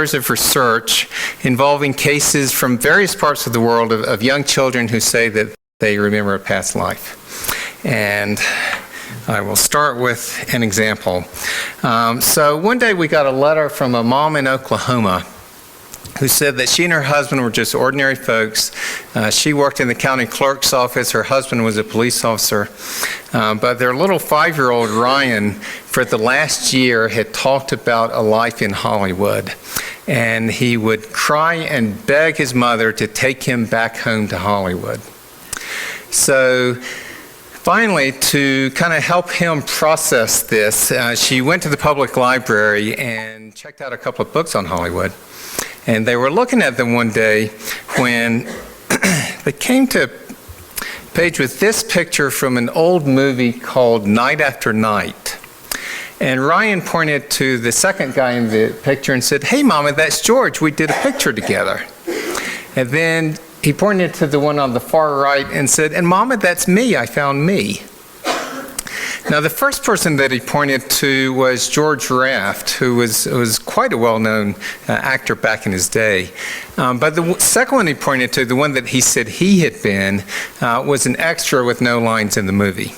of research involving cases from various parts of the world of young children who say that they remember a past life. And I will start with an example. So one day we got a letter from a mom in Oklahoma who said that she and her husband were just ordinary folks. She worked in the county clerk's office. Her husband was a police officer. But their little 5-year-old Ryan, for the last year, had talked about a life in Hollywood. And he would cry and beg his mother to take him back home to Hollywood. So finally, to kind of help him process this, she went to the public library and checked out a couple of books on Hollywood. And they were looking at them one day when they came to a page with this picture from an old movie called Night After Night. And Ryan pointed to the second guy in the picture and said, "Hey, Mama, that's George. We did a picture together." And then he pointed to the one on the far right and said, "And Mama, that's me. I found me." Now, the first person that he pointed to was George Raft, who was quite a well-known actor back in his day. But the second one he pointed to, the one that he said he had been, was an extra with no lines in the movie.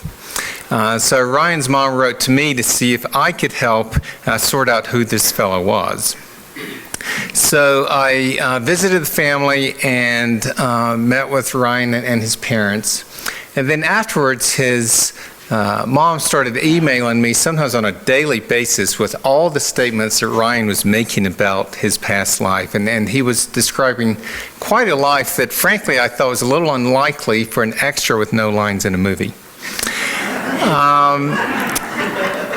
So Ryan's mom wrote to me to see if I could help sort out who this fellow was. So I visited the family and met with Ryan and his parents. And then afterwards, his mom started emailing me sometimes on a daily basis with all the statements that Ryan was making about his past life. And he was describing quite a life that, frankly, I thought was a little unlikely for an extra with no lines in a movie.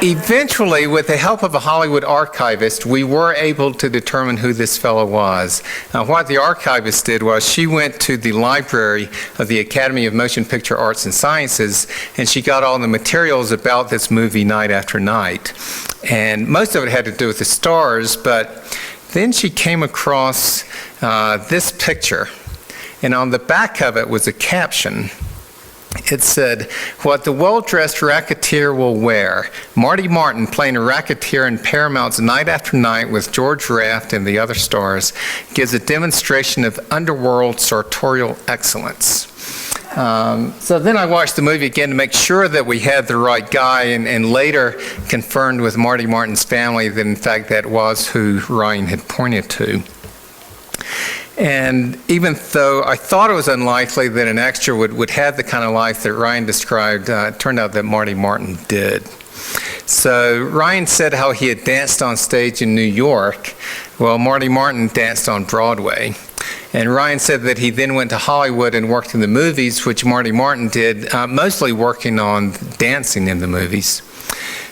Eventually, with the help of a Hollywood archivist, we were able to determine who this fellow was. What the archivist did was she went to the library of the Academy of Motion Picture Arts and Sciences, and she got all the materials about this movie Night After Night. And most of it had to do with the stars, but then she came across this picture, and on the back of it was a caption. It said, "What the well-dressed racketeer will wear. Marty Martin playing a racketeer in Paramount's Night After Night with George Raft and the other stars gives a demonstration of underworld sartorial excellence." So then I watched the movie again to make sure that we had the right guy, and later confirmed with Marty Martin's family that in fact that was who Ryan had pointed to. And even though I thought it was unlikely that an extra would have the kind of life that Ryan described, it turned out that Marty Martin did. So Ryan said how he had danced on stage in New York. Well, Marty Martin danced on Broadway. And Ryan said that he then went to Hollywood and worked in the movies, which Marty Martin did, mostly working on dancing in the movies.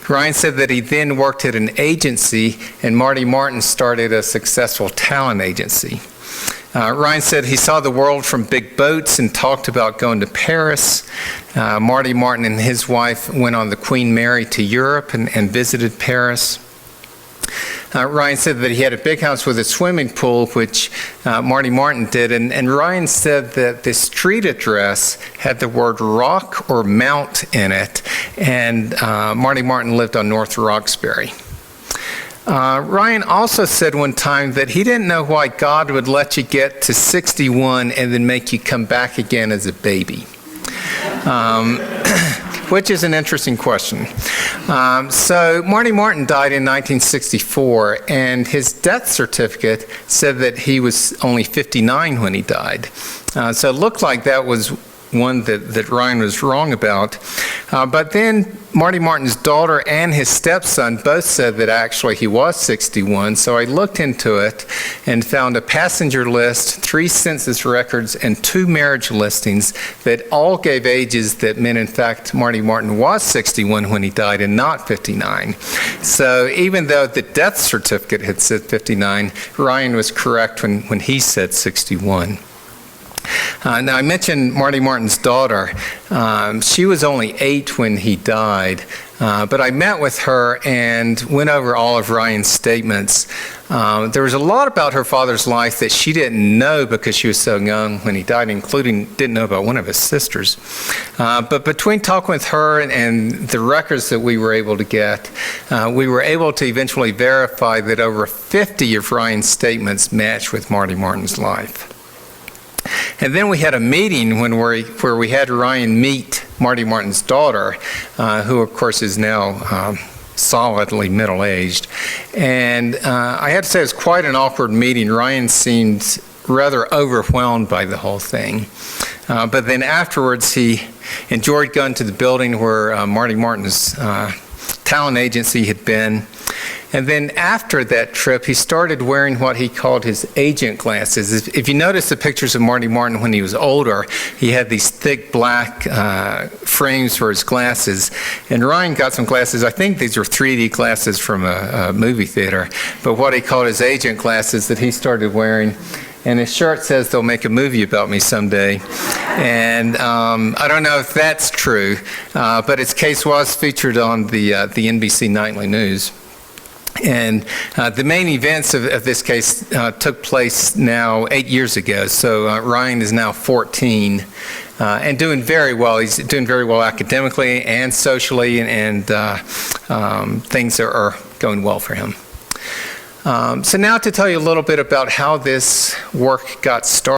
Ryan said that he then worked at an agency, and Marty Martin started a successful talent agency. Ryan said he saw the world from big boats and talked about going to Paris. Marty Martin and his wife went on the Queen Mary to Europe and visited Paris. Ryan said that he had a big house with a swimming pool, which Marty Martin did, and Ryan said that the street address had the word Rock or Mount in it, and Marty Martin lived on North Roxbury. Ryan also said one time that he didn't know why God would let you get to 61 and then make you come back again as a baby, which is an interesting question. So Marty Martin died in 1964, and his death certificate said that he was only 59 when he died. So it looked like that was one that Ryan was wrong about. But then Marty Martin's daughter and his stepson both said that actually he was 61. So I looked into it and found a passenger list, 3 census records, and 2 marriage listings that all gave ages that meant, in fact, Marty Martin was 61 when he died and not 59. So even though the death certificate had said 59, Ryan was correct when he said 61. Now, I mentioned Marty Martin's daughter. She was only 8 when he died. But I met with her and went over all of Ryan's statements. There was a lot about her father's life that she didn't know because she was so young when he died, including didn't know about one of his sisters. But between talking with her and the records that we were able to get, we were able to eventually verify that over 50 of Ryan's statements match with Marty Martin's life. And then we had a meeting where we had Ryan meet Marty Martin's daughter, who of course is now solidly middle-aged. And I had to say it was quite an awkward meeting. Ryan seemed rather overwhelmed by the whole thing. But then afterwards he enjoyed going to the building where Marty Martin's talent agency had been. And then after that trip, he started wearing what he called his agent glasses. If you notice the pictures of Marty Martin when he was older, he had these thick black frames for his glasses. And Ryan got some glasses. I think these were 3D glasses from a movie theater, but what he called his agent glasses that he started wearing. And his shirt says they'll make a movie about me someday. And I don't know if that's true, but its case was featured on the NBC Nightly News. And the main events of this case took place now 8 years ago. So Ryan is now 14 and doing very well. He's doing very well academically and socially, and things are going well for him. So now to tell you a little bit about how this work got started.